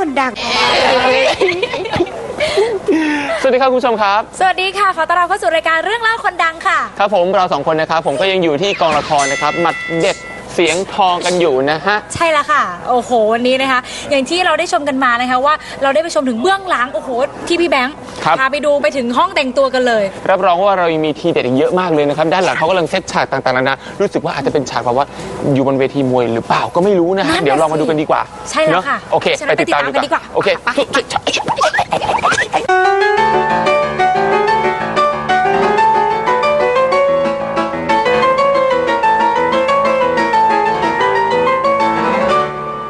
คนดัง สวัสดีครับคุณผู้ชมครับ สวัสดีค่ะขอต้อนรับเข้าสู่รายการเรื่องเล่าคนดังค่ะครับผมเราสองคนนะครับผมก็ยังอยู่ที่กองละครนะครับหมัดเด็ดเสียงทองกันอยู่นะฮะใช่แล้วค่ะโอ้โหวันนี้นะคะอย่างที่เราได้ชมกันมานะคะว่าเราได้ไปชมถึงเบื้องหลังโอ้โหที่พี่แบงค์พาไปดูไปถึงห้องแต่งตัวกันเลยรับรองว่าเรายังมีทีเด็ดอีกเยอะมากเลยนะครับด้านหลังเขากำลังเซตฉากต่างๆนานารู้สึกว่าอาจจะเป็นฉากแบบว่าอยู่บนเวทีมวยหรือเปล่าก็ไม่รู้นะฮะเดี๋ยวเรามาดูกันดีกว่าใช่แล้วค่ะโอเคไปติดตามกันดีกว่าโอเค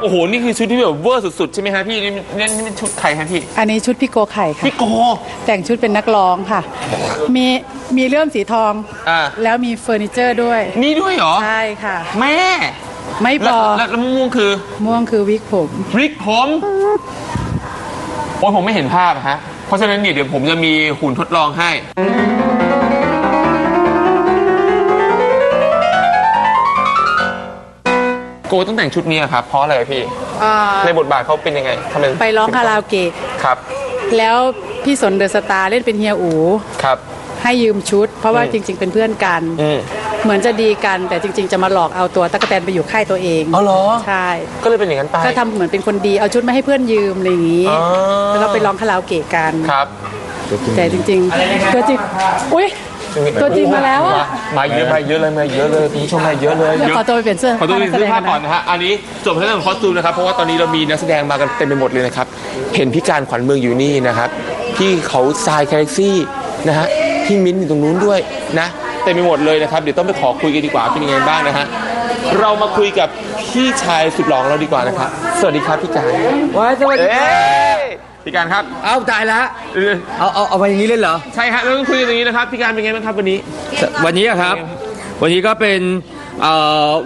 โอ้โหนี่คือชุดที่แบบเวอร์สุดๆใช่ไหมฮะพี่นี่เป็นชุดใครฮะพี่อันนี้ชุดพี่โกไข่ค่ะพี่โกแต่งชุดเป็นนักร้องค่ะมีเลื่อมสีทองแล้วมีเฟอร์นิเจอร์ด้วยนี่ด้วยเหรอใช่ค่ะแม่ไม่พอแล้วม่วงคือวิกผมโอ้ยผมไม่เห็นภาพฮะเพราะฉะนั้นเนี่ยเดี๋ยวผมจะมีหุ่นทดลองให้โกต้องแต่งชุดนี้ครับเพราะอะไรพี่ในบทบาทเขาเป็นยังไงทำไมไปร้องคาราโอเกะครับแล้วพี่สนเดอะสตาร์เล่นเป็นเฮียอูครับให้ยืมชุดเพราะว่าจริงๆเป็นเพื่อนกันเหมือนจะดีกันแต่จริงๆจะมาหลอกเอาตัวตั๊กแตนไปอยู่ค่ายตัวเองอ๋อเหรอใช่ก็เลยเป็นอย่างนั้นไปก็ทำเหมือนเป็นคนดีเอาชุดมาให้เพื่อนยืมอะไรอย่างนี้แล้วก็ไปร้องคาราโอเกะกันครับแต่จริงๆตัวจริงอุ้ยตัวจริงมาแล้วอ่ะมาเยอะเลยคุณผู้ชมมาเยอะเลยขอตัวไปเปลี่ยนเสื้อขอตัวไปเปลี่ยนเสื้อผ้าก่อนนะฮะอันนี้จบเรื่องของคอสตูมนะครับเพราะว่าตอนนี้เรามีนักแสดงมากันเต็มไปหมดเลยนะครับเห็นพี่การขวัญเมืองอยู่นี่นะครับพี่เขาทรายแคล็กซี่นะฮะพี่มิ้นอยู่ตรงนู้นด้วยนะเต็มไปหมดเลยนะครับเดี๋ยวต้องไปขอคุยกันดีกว่าเป็นยังไงบ้างนะฮะเรามาคุยกับพี่ชายสุดหล่อเราดีกว่านะครับสวัสดีครับพี่การสวัสดีพี่การครับเอาตายแล้วเอาไปอย่างนี้เล่นเหรอใช่ฮะเราต้องคุยกันอย่างนี้นะครับพี่การเป็นไงบ้างครับวันนี้ครับวันนี้ก็เป็น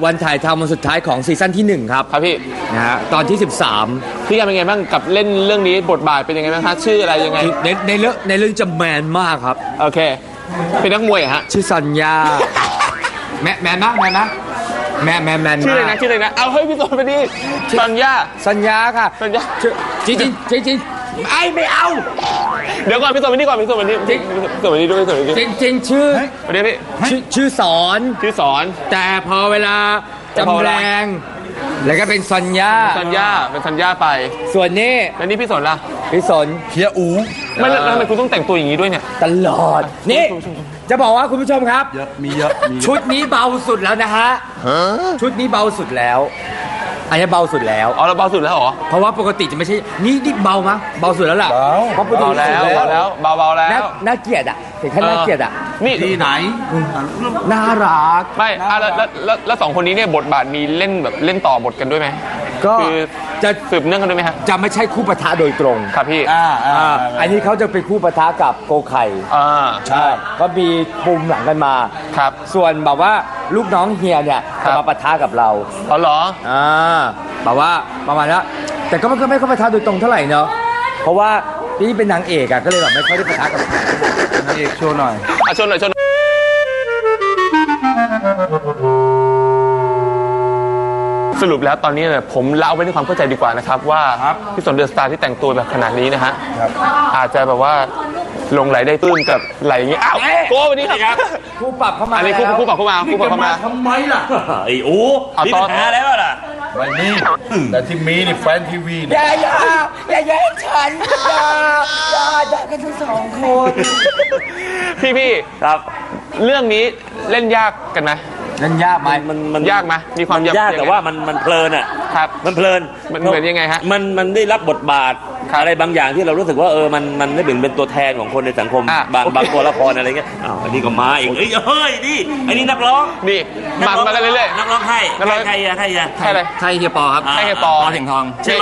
วันถ่ายทำวันสุดท้ายของซีซั่นที่1ครับครับพี่นะฮะตอนที่13พี่การเป็นไงบ้างกับเล่นเรื่องนี้บทบาทเป็นยังไงบ้างครับชื่ออะไรยังไงในเรื่องจะแมนมากครับโอเคเป็นนักมวยฮะชื่อสัญญาแมนชื่ออะไรนะเอาเฮ้ยพี่สนไปดิสัญญาค่ะจริงไม่เอาเดี๋ยวก่อนพี่สนไปนี่ก่อนพี่สนไปนี่ด้วยจริงชื่อเดี๋ยวพี่ชื่อสอนแต่พอเวลาจำแรงแล้วก็เป็นสัญญาเป็นสัญญาไปส่วนนี้แล้วนี่พี่สนล่ะพี่สนเฮียอูไม่แล้วทำไมคุณต้องแต่งตัวอย่างนี้ด้วยเนี่ยตลอดนี่จะบอกว่าคุณผู้ชมครับมีเยอะชุดนี้เบาสุดแล้วนะฮะชุดนี้เบาสุดแล้วอันนี้เบาสุดแล้วเราเบาสุดแล้วเหรอเพราะว่าปกติจะไม่ใช่นี่เบามั้ยเบาสุดแล้วล่ะเบาแล้วน่าเกลียดอ่ะถึงขั้นน่าเกลียดอ่ะนี่ที่ไหนน่ารักไม่แล้วสองคนนี้เนี่ยบทบาทมีเล่นแบบเล่นต่อบทกันด้วยไหมก็จะสืบเนื่องกันด้วยไหมฮะจะไม่ใช่คู่ปะทะโดยตรงครับพี่อันนี้เขาจะเป็นคู่ปะทะกับโกไข่ใช่ก็มีปุ่มหลังกันมาครับส่วนแบบว่าลูกน้องเฮียเนี่ยจะมาปะทะกับเราเหรอแบบว่าประมาณนั้นแต่ก็ไม่ค่อยปะทะโดยตรงเท่าไหร่เนาะเพราะว่าพี่เป็นนางเอกอะก็เลยแบบไม่ค่อยได้ปะทะกับนางเอกโชว์หน่อยโชว์หน่อยสรุปแล้วตอนนี้เนี่ยผมเล่าไปด้วยความเข้าใจดีกว่านะครับว่าพี่สนเดอะสตาร์ที่แต่งตัวแบบขนาดนี้นะฮะอาจจะแบบว่าลงไหลได้ตื้นกับไหลอย่างงี้อ้าวโก้วันนี้ครับคู่ปรับเข้ามาอันนี้คู่ปรับเข้ามาทำไมล่ะไอ้โอ้มีปัญหาแล้วล่ะไม่มีแต่ที่มีนี่แฟนทีวีอย่าแย่งฉันอย่ากันทั้งสองคนพี่ครับเรื่องนี้เล่นยากกันไหมเล่นยากไหมมันยากไหมมีความยากแต่ว่ามันเพลินอ่ะครับมันเพลินมันเหมือนยังไงฮะมันได้รับบทบาทอะไรบางอย่างที่เรารู้สึกว่ามันได้เป็นตัวแทนของคนในสังคมบางตัวละครอะไรเงี้ยอันนี้ก็มาอีกเฮ้ยนี่อันนี้นักร้องนี่มากันเรื่อยๆนักร้องใครอะไรใครเฮียปอครับใครเฮียปอถึงทองชื่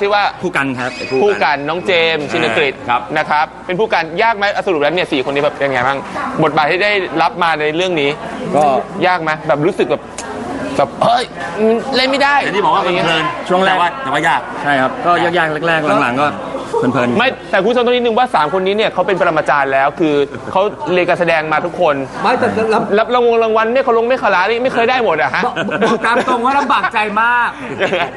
อว่าผู้กันครับผู้กันน้องเจมส์ชินกฤษนะครับเป็นผู้กันยากไหมสรุปแล้วเนี่ย4คนนี้แบบเป็นไงบ้างบทบาทที่ได้รับมาในเรื่องนี้ก็ยากไหมแบบรู้สึกแบบเฮ้ยเล่นไม่ได้ที่บอกว่าเพลินช่วงแรกแต่ว่ายากใช่ครับก็ยากแรกๆหลังๆก็ เพลินๆ ไม่แต่คุณผู้ชมต้องนิดนึงว่า 3 คนนี้เนี่ยเขาเป็นปรมาจารย์แล้วคือเขาเรียนการแสดงมาทุกคน ไม่แต่แล้ว รับรางวัลเนี่ยเขาลงไม่ขลานี่ไม่เคยได้หมดอะฮะ บอกตามตรงว่าลำบากใจมาก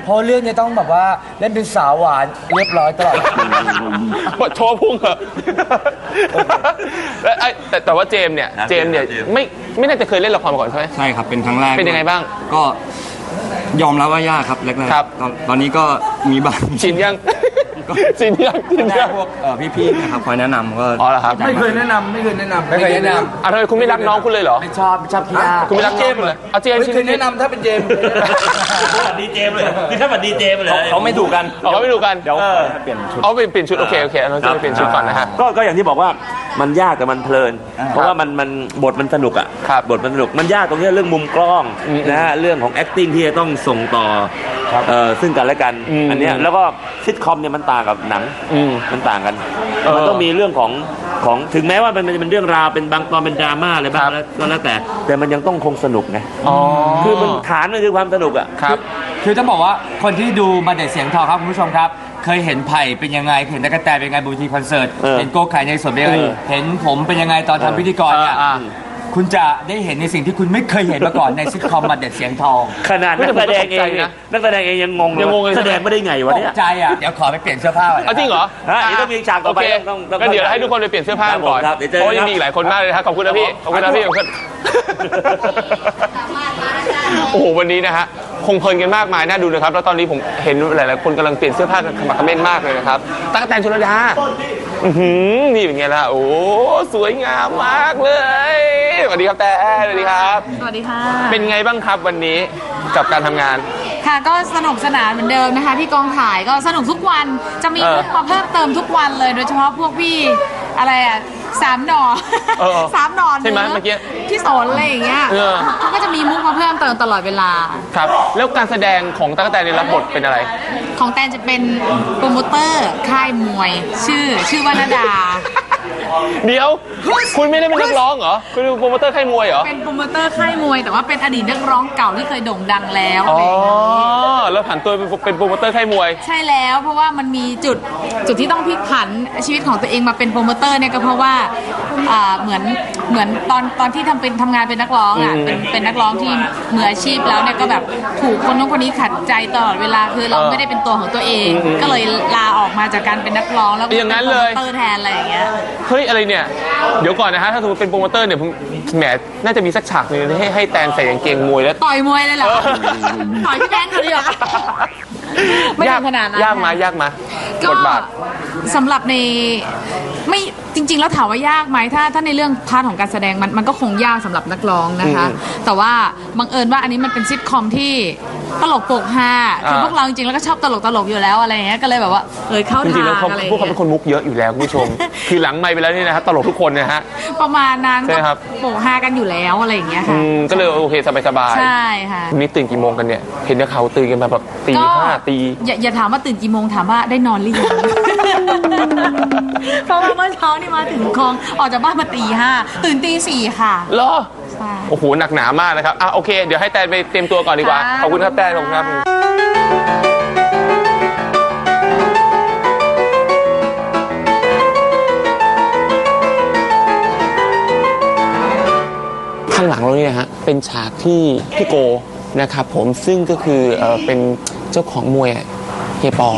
เพราะเรื่องนี้ต้องแบบว่าเล่นเป็นสาวหวานเรียบร้อยตลอด โชว์พุ่งเหรอแล้วแต่ว่าเจมส์เนี่ยไม่น่าจะเคยเล่นละครมาก่อนใช่ไหม ใช่ครับ เป็นครั้งแรก เป็นยังไงบ้าง ก็ยอมรับว่ายากครับแรก ครับ ๆตอนนี้ก็มีบ้าง ชินยังชินยัง ได้พวกพี่ๆนะครับคอยแนะนำก็ อ๋อเหรอครับ ไม่เคยแนะนำ ไม่เคยแนะนำ อ่ะทำไมคุณไม่รักน้องคุณเลยเหรอ ไม่ชอบพี่อา คุณไม่รักเจมส์เลยเอาเจมส์ ไม่ ชิน เคยแนะนำถ้าเป็นเจมส์ ดีเจมเลยนี่ถ้าแบบดีเจมเลย เขาไม่ถูกกัน เขาไม่ดูกัน เดี๋ยวเปลี่ยนชุด เอาเปลี่ยนชุดโอเคน้องเจมส์เปลี่ยนชุดก่อนนะฮะ ก็อย่างที่บอกว่ามันยากแต่มันเพลิน เพราะว่ามันบทมันสนุกอ่ะ ครับ บทมันสนุกมันยากตรงเนี้ยเรื่องมุมกล้องนะฮะเรื่องของ acting ที่จะต้องส่งต่อซึ่งกันและกัน อันเนี้ยแล้วก็ซิทคอมเนี่ยมันต่างกับหนังมันต่างกันมันต้องมีเรื่องของถึงแม้ว่ามันเป็นเรื่องราวเป็นบางตอนเป็นดราม่าอะไรบ้างแล้วก็แล้วแต่มันยังต้องคงสนุกไงคือมันฐานมันคือความสนุกอ่ะ ครับ คือต้องบอกว่าคนที่ดูมาเด็ดเสียงทองครับคุณผู้ชมครับ เคยเห็นไผ่เป็นยังไงเห็นตะกะแตนเป็นยังไงบนเวทีคอนเสิร์ตเห็นโก้ไข่ในสดเป็นยังไงเห็นผมเป็นยังไงตอนทำพิธีกรเนี่ยคุณจะได้เห็นในสิ่งที่คุณไม่เคยเห็นมาก่อนในซิทคอมมาเด็ดเสียงทอง ขนาดนักแสดงเองนะนักแสดงเองยังงงเลยว่าแสดงไม่ได้ไงวะ ต เนี่ย กใจอ่ะเดี๋ยวขอไปเปลี่ยนเสื้อผ้าก่อนนะ เอาจริงเหรอ ฮะเดี๋ยวต้องมีฉากต่อไป โเค ต้อง ก็เดี๋ยวให้ทุกคนไปเปลี่ยนเสื้อผ้ากันก่อน ครับเดี๋ยวเจอ เพราะว่า กัน ยังมีอีกหลายคนมากเลยนะครับขอบคุณนะพี่ขอบคุณนะพี่โอ้โหวันนี้นะฮะคงเพลินกันมากมายน่าดูนะครับแล้วตอนนี้ผมเห็นหลายๆคนกำลังเปลี่ยนเสื้อผ้ากันขมักเขม้นมากเลยนะครับตั๊กแตนชลดานี่เป็นไงล่ะโอ้สวยงามมากเลยสวัสดีครับแต่สวัสดีครับ สวัสดีค่ะ เป็นไงบ้างครับวันนี้กับการทำงาน ค่ะก็สนุกสนานเหมือนเดิมนะคะที่กองถ่ายก็สนุกทุกวันจะมีมุกมาเพิ่มเติมทุกวันเลย โดยเฉพาะพวกพี่อะไรอ่ะ3 หน่อ 3 หน่อ ใช่ไหมเมื่อกี้ พี่สนอะไรอย่างเงี้ย เออ เขาก็จะมีมุกมาเพิ่มเติมตลอดเวลา ครับแล้วการแสดงของตั๊กแตนในรับบทเป็นอะไร ของแตนจะเป็นโปรโมเตอร์ค่ายมวย ชื่อวนาดา เดี๋ยวคุณไม่ได้เป็นนักร้องเหรอคุณเป็นโปรโมเตอร์ค่ายมวยเหรอ เป็นโปรโมเตอร์ค่ายมวย แต่ว่าเป็นอดีตนักร้องเก่าที่เคยโด่งดังแล้ว อ๋อแล้วผันตัวเป็นโปรโมเตอร์ค่ายมวย ใช่แล้วเพราะว่ามันมีจุดที่ต้องพลิกผันชีวิตของตัวเองมาเป็นโปรโมเตอร์เนี่ยก็เพราะว่าเหมือนตอนที่ทำงานเป็นนักร้องอ่ะเป็นนักร้องที่มืออาชีพแล้วเนี่ยก็แบบถูกคนนู้นคนนี้ขัดใจตลอดเวลาคือเราไม่ได้เป็นตัวของตัวเอง ก็เลยลาออกมาจากการเป็นนักร้องแล้วก็ อย่างนั้นเลย เป็นโปรโมเตอร์แทนอะไรอย่างเงี้ย เฮ้ยอะไรเนี่ยเดี๋ยวก่อนนะฮะถ้าสมมติเป็นโปรโมเตอร์เนี่ยผมแหมน่าจะมีสักฉากหนึงให้แตนใส่กางเกงมวยแล้ว ต่อยมวยเลยเหรอต่อยพี่แบงค์เขาดีกว่าไม่ถึงขนาดนั้น ยากมา ก็ บทบาท สำหรับในไม่จริง ๆ แล้วถามว่ายากไหมถ้าในเรื่องพาร์ทของการแสดงมันก็คงยากสำหรับนักร้องนะคะ แต่ว่าบังเอิญว่าอันนี้มันเป็นซิทคอมที่ตลกโปกฮาคือพวกเราจริงๆแล้วก็ชอบตลกอยู่แล้วอะไรอย่างเงี้ยก็เลยแบบว่าเข้า จริงๆ ทา แล้ว ง เขา อะไรอย่าง พวกเขา เงี้ เป็ ย นคนมุกเยอะอยู่แล้วคุณผู้ชม คือหลังไมค์ไปแล้วนี่นะฮะตลกทุกคนนะฮะ ประมาณนั้น ใช่ ก็ ครับ โปกฮากันอยู่แล้วอะไรอย่างเงี้ยค่ะ ก็เลยโอเคสบาย ใช่ค่ะ วันนี้ตื่นกี่โมงกันเนี่ยเห็นเขาตื่นกันมาแบบตี ก็ 5 ตี อย่าถามว่าตื่นกี่โมงถามว่าได้นอนหรือยัง เพราะว่าเมื่อเช้านี่มาถึงคลองออกจากบ้านมาตี 5ตื่นตี 4ค่ะ เหรอ ใช่ โอ้โหหนักหนามากนะครับโอเคเดี๋ยวให้แตนไปเตรียมตัวก่อนดีกว่า ค่ะ ขอบคุณครับแตนขอบคุณครับข้างหลังเราเนี่ยฮะเป็นฉากที่พี่โกนะครับผมซึ่งก็คือเป็นเจ้าของมวยเฮียปอ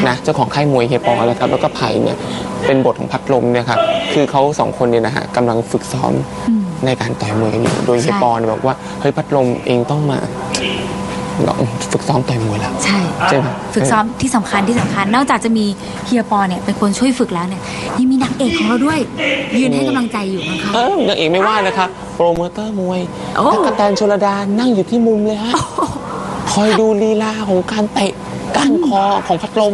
นะเจ้าของค่ายมวยเฮียปอนะครับแล้วก็ไผ่เนี่ยเป็นบทของพัดลมเนี่ยครับคือเขาสองคนเนี่ยนะฮะกำลังฝึกซ้อมในการต่อยมวยกันอยู่โดยเฮียปอเนี่ยบอกว่าเฮ้ยพัดลมเองต้องมาฝึกซ้อมต่อยมวยแล้ว ใช่ ใช่ไหม ฝึกซ้อมที่สำคัญนอกจากจะมีเฮียปอเนี่ยเป็นคนช่วยฝึกแล้วเนี่ยยังมีนางเอกของเราด้วย ยืนให้กำลังใจอยู่ข้างๆ นางเอกไม่ว่านะครับโปรโมเตอร์มวย โอ้ ตั๊กแตนชลดานั่งอยู่ที่มุมเลยฮะคอยดูลีลาของการเตะก้านคอของพัดลม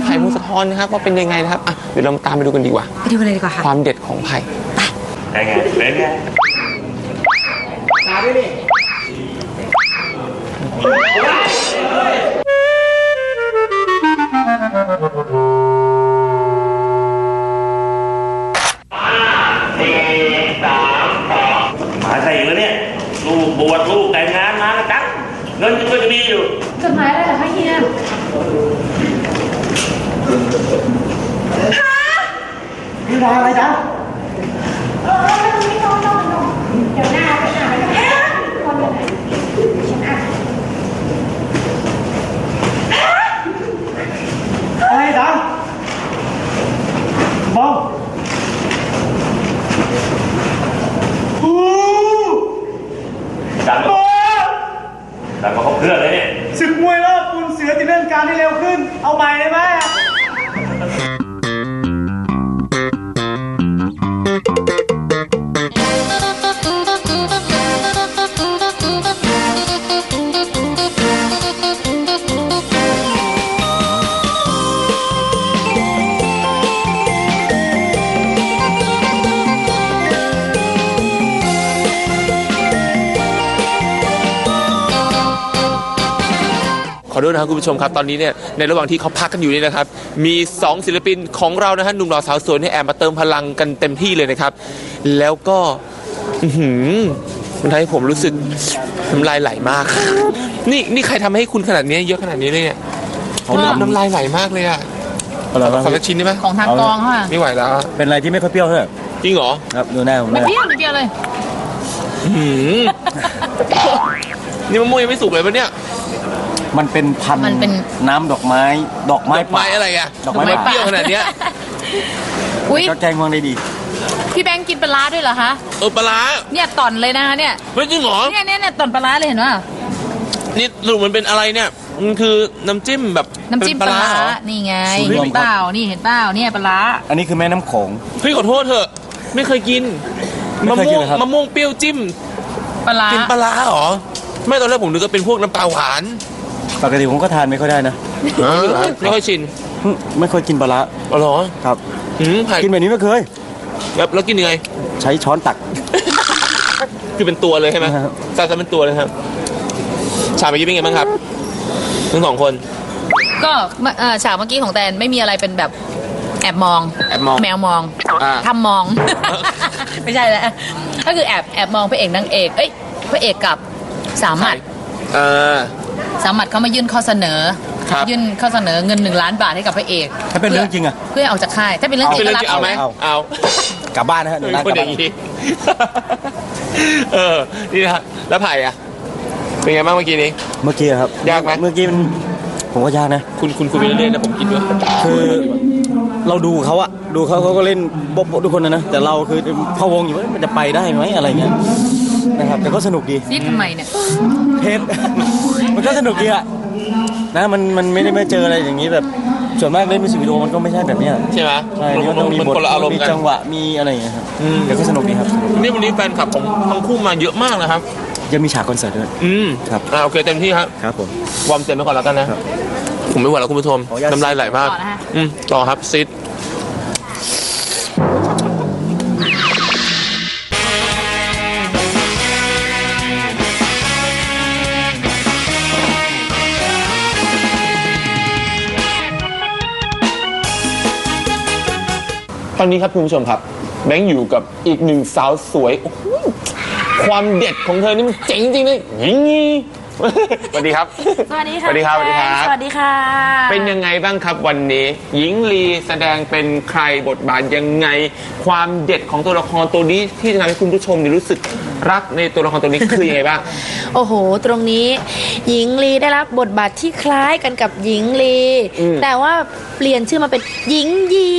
ไผ่พงศธรนะครับว่าเป็นยังไงนะครับเดี๋ยวเราตามไปดูกันดีกว่า ไปดูกันเลยดีกว่าค่ะ ความเด็ดของไผ่ เป็นไงเป็นไง มาใส่อีกแล้วเนี่ยลูกบวชลูกแต่งงานมาแล้วจังเงินก็จะมีอยู่ จดหมายอะไรเหรอคะเฮีย ดังดังกว่าเขาเพื่อนเลยเนี่ย ศึกมวยรอบคุณเสือจะเลื่อนการให้เร็วขึ้น เอาใหม่ได้ไหม ขอโทษนะครับคุณผู้ชมครับตอนนี้เนี่ยในระหว่างที่เขาพักกันอยู่นี่นะครับมี2ศิลปินของเรานะฮะหนุ่มหล่อสาวสวยเนี่ยแอบมาเติมพลังกันเต็มที่เลยนะครับแล้วก็มันทำให้ผมรู้สึกน้ำลายไหลมาก นี่ใครทำให้คุณขนาดนี้เยอะขนาดนี้เลยเนี่ยน้ำลายไหลมากเลยอ่ะขอสักชิ้นได้ไหม ของทางกองค่ะ ไม่ไหวแล้ว เป็นอะไรที่ไม่ค่อยเปรี้ยวเท่าไหร่ จริงเหรอ ครับดูหน้าผม ไม่ นะ เปรี้ยวไม่เปรี้ยวเลย นี่มะม่วงยังไม่สุกเลยปะเนี่ย มันเป็นพัน มันเป็น น้ำดอกไม้ ดอกไม้อะไรอ่ะ ดอกไม้ ทำ ป่า เปรี้ยวขนาดเนี้ย อุ้ย ก็แกงม่วงได้ดี พี่แบงค์กินปลาร้าด้วยเหรอคะ ปลาร้า เนี่ยต่อนเลยนะคะเนี่ย ไม่จริงเหรอ เนี่ยต่อนปลาร้าเลยเห็นป่ะ นี่สรุปมันเป็นอะไรเนี่ยมันคือน้ำจิ้มแบบ น้ำจิ้มปลาร้า เหรอ นี่ไง สูตรรวม เห็นเปล่านี่เห็นเปล่าเนี่ยปลาร้า อันนี้คือแม่น้ำโขง เฮ้ยขอโทษเถอะไม่เคยกิน ไม่ มะ เคยกิ ม่ น วง เหรอครับ มะม่วงเปรี้ยวจิ้ม ปลาร้า กินปลาร้าเหรอไม่ตอนแรกผมนึกว่าเป็นพวกน้ำปลาหวาน ปกติผมก็ทานไม่ค่อยได้นะ ไม่ค่อยชิน ไม่ค่อยกินปลาร้า อ๋อเหรอ ครับ ผัด กินแบบนี้ไม่เคย แล้วกินยังไง ใช้ช้อนตัก คือเป็นตัวเลยใช่ไหม ครับ ซาซาเป็นตัวเลยครับชาเมื่อกี้เป็นไงบ้างครับทั้งสองคน ก็ฉากเมื่อกี้ของแตนไม่มีอะไรเป็นแบบแอบมอง แอบมอง แมวมอง อ่า ทำมอง ไม่ใช่แล้วก็คือแอบมองพระเอกนางเอกเอ้ยพระเอกกับสามัญ สามัญเขามายื่นข้อเสนอ ครับ ยื่นข้อเสนอเงิน1 ล้านบาทให้กับพระเอก ถ้าเป็นเรื่องจริงอะ เพื่อออกจากค่ายถ้าเป็นเรื่องจริง เป็น ก็ เรื่อง รับ จริงเอาไหม เอา กลับบ้านนะฮะ เป็น ร้าน คน กลับ อย่า บ้าง น นี้ นี่นะฮะแล้วไผ่อะเป็นไงบ้างเมื่อกี้นี้ เมื่อกี้ครับ ยากไหม เมื่อกี้มันผมว่ายากนะ คุณคุยไปเรื่อยๆนะผมกินด้วย คือเราดูเขาอะดูเขาก็เล่นโบ๊ะๆทุกคนนะแต่เราคือพะวงอยู่ว่ามันจะไปได้ไหมอะไรเงี้ยนะครับแต่ก็สนุกดี ซีดทำไมเนี่ย เพชร มันก็สนุกดีอะนะมันไม่ได้มาเจออะไรอย่างนี้แบบส่วนมากเล่นมิวสิกวิดีโอมันก็ไม่ใช่แบบเนี้ย ใช่ไหม ใช่นี่มันต้องมีบท คนละอารมณ์ มี กัน จังหวะมีอะไรอย่างเงี้ยครับแต่ก็สนุกดีครับ นี่วันนี้แฟนคลับของทั้งคู่มาเยอะมากนะครับ ยังมีฉากคอนเสิร์ตด้วย ครับ โอเคเต็มที่ครับ ครับผม วอร์มเต็มไปก่อนแล้วกันนะ ครับ ผมไม่ไหวแล้วคุณผู้ชม ขออนุญาต น้ำลายไหลมาก ต่อนะคะ ต่อครับซิดตอนนี้ครับคุณผู้ชมครับแบงค์อยู่กับอีกหนึ่งสาวสวยโอ้โหความเด็ดของเธอนี่มันเจ๋งจริงเลยยิงงี้ สวัสดีครับ สวัสดีค่ะ สวัสดีครับสวัสดีครับ สวัสดีค่ะ เป็นยังไงบ้างครับวันนี้หญิงลีแสดงเป็นใครบทบาทยังไง ความเด็ดของตัวละครตัวนี้ที่จะทำให้คุณผู้ชมเนี่ยรู้สึกรักในตัวละครตัวนี้คือยังไงบ้าง โอ้โห ตรงนี้หญิงลีได้รับบทบาทที่คล้ายกันกับหญิงลี แต่ว่าเปลี่ยนชื่อมาเป็นหญิงยี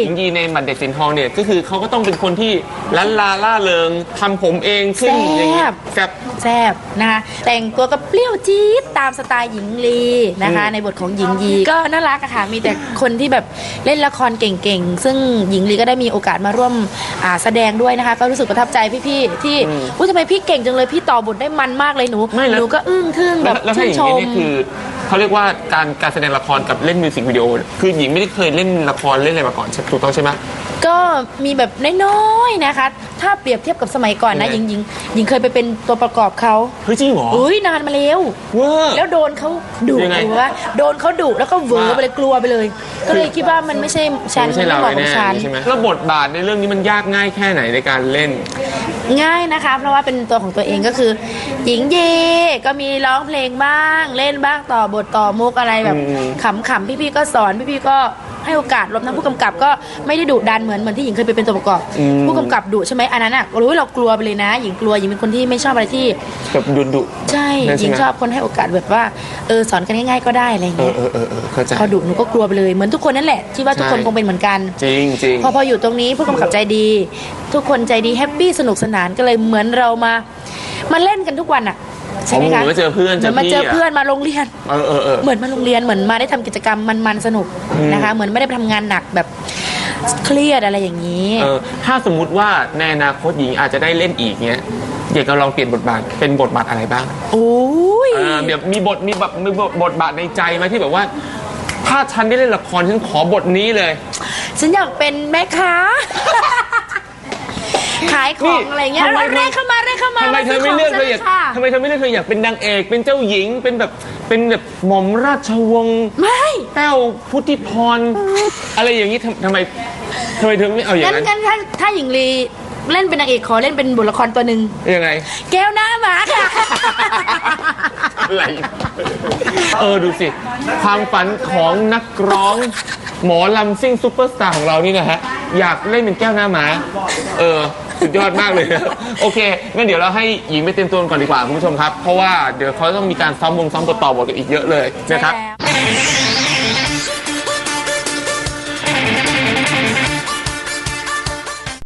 หญิงลีในหมัดเด็ดสินทองเนี่ยก็คือเขาก็ต้องเป็นคนที่ลันลาล่าเริงทำผมเองซึ่งอย่างนี้แซ่บ แซ่บนะคะแต่งตัวก็เปรี้ยวจี๊ดตามสไตล์หญิงลีนะคะ ในบทของหญิงยีก็น่ารักอะค่ะมีแต่คนที่แบบเล่นละครเก่งๆ ซึ่งหญิงลีก็ได้มีโอกาสมาร่วมแสดงด้วยนะคะ ก็รู้สึกประทับใจพี่ๆที่ทำไมพี่เก่งจังเลยพี่ต่อบทได้มันมากเลยหนู ไม่แล้ว หนูก็อึ้งทึ่งแบบ แล้วถ้า ชื่ อน ย่าง ช นี้ ม นี่คือเขาเรียกว่าการแสดงละครกับเล่นมิวสิกวิดีโอคือหญิงไม่ได้เคยเล่นละครเล่นอะไรมาก่อนถูกต้องใช่ไหม ก็มีแบบน้อยๆนะคะ ถ้าเปรียบเทียบกับสมัยก่อนนะ ยังไง หญิงเคยไปเป็นตัวประกอบเขา เฮ้ยจริงเหรอ อุ้ยนานมาแล้ว ว้า แล้วโดนเขาดุ ยังไง หรือว่าโดนเขาดุแล้วก็เหวอไปเลยกลัวไปเลย ก็เลยคิดว่ามันไม่ใช่ฉัน ไม่ใช่ ไม่ เรา เหมาะกั แน่ บฉัน ๆใช่ไหมแล้วบทบาทในเรื่องนี้มันยากง่ายแค่ไหนในการเล่น ง่ายนะคะ เพราะว่าเป็นตัวของตัวเองก็คือ หญิงยีก็มีร้องเพลงบ้าง เล่นบ้างต่อบทต่อมุกอะไรแบบขำๆพี่ๆก็สอนพี่ๆก็ ให้โอกาสรวมทั้งผู้กำกับก็ไม่ได้ดุดันเหมือนที่หญิงเคยไปเป็นตัวประกอบผู้กำกับดุใช่ไหมอันนั้นอ่ะเรากลัวไปเลยนะหญิงกลัวหญิงเป็นคนที่ไม่ชอบอะไรที่ แบบดุ ใช่หญิงชอบคนให้โอกาสแบบว่าสอนกันง่ายๆก็ได้อะไรอย่างเงี้ย เข้าใจ พอดุหนูก็กลัวไปเลยเหมือนทุกคนนั่นแหละที่ว่าทุกคนคงเป็นเหมือนกัน จริง พออยู่ตรงนี้ผู้กำกับใจดี ทุกคนใจดีแฮปปี้สนุกสนานก็เลยเหมือนเรามาเล่นกันทุกวันอ่ะใช่ไหมคะ เหมือนมาเจอเพื่อน เหมือนมาเจอเพื่อนมาโรงเรียน เหมือนมาโรงเรียนเหมือนมาได้ทำกิจกรรมมันๆสนุกนะคะเหมือนไม่ได้ไปทำงานหนักแบบเครียดอะไรอย่างนี้ ถ้าสมมุติว่าในอนาคตหญิงอาจจะได้เล่นอีกเนี้ยอยากจะลองเปลี่ยนบทบาทเป็นบทบาทอะไรบ้าง โอ้ย แบบมีบทบาทในใจไหมที่แบบว่า ถ้าฉันได้เล่นละครฉันขอบทนี้เลย ฉันอยากเป็นแม่ค้า ขายของอะไรเงี้ย ทำไม เร่เข้ามา ทำไมเธอไม่เลือกเธออยากทำไมเธอไม่เลือกเธออยากเป็นนางเอกเป็นเจ้าหญิงเป็นแบบหม่อมราชวงศ์ ไม่ แต้วพุทธิพรอะไรอย่างนี้ทำไมเธอไม่เอาอย่างนั้น งั้นถ้าหญิงลีเล่นเป็นนางเอกขอเล่นเป็นบทละครตัวหนึ่ง ยังไง แก้วหน้าหมาค่ะ อะไร ดูสิ ความฝันของนักร้องหมอลำซิ่งซูเปอร์สตาร์ของเรานี่นะฮะ อยากเล่นเป็นแก้วหน้าม้าสุดยอดมากเลยนะโอเคงั้นเดี๋ยวเราให้หญิงไปเตรียมตัวก่อนดีกว่าคุณผู้ชมครับ เพราะว่าเดี๋ยวเขาต้องมีการซ้อมต่อบทกันอีกเยอะเลยนะครับ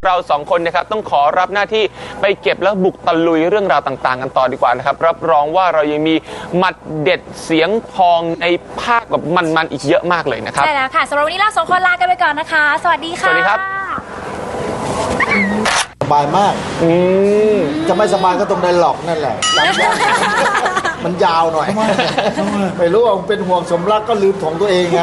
เราสองคนนะครับต้องขอรับหน้าที่ไปเก็บแล้วบุกตะลุยเรื่องราวต่างๆกันต่อดีกว่านะครับรับรองว่าเรายังมีหมัดเด็ดเสียงทองในภาคแบบมันๆอีกเยอะมากเลยนะครับ ใช่แล้วค่ะสำหรับวันนี้เราสองคนลากันไปก่อนนะคะ สวัสดีค่ะ สวัสดีครับ สบายมากจะไม่สบายก็ตรงไดร็อกนั่นแหละจำได้มันยาวหน่อย ไม่รู้ว่าเป็นห่วงสมรักก็ลืมของตัวเองไง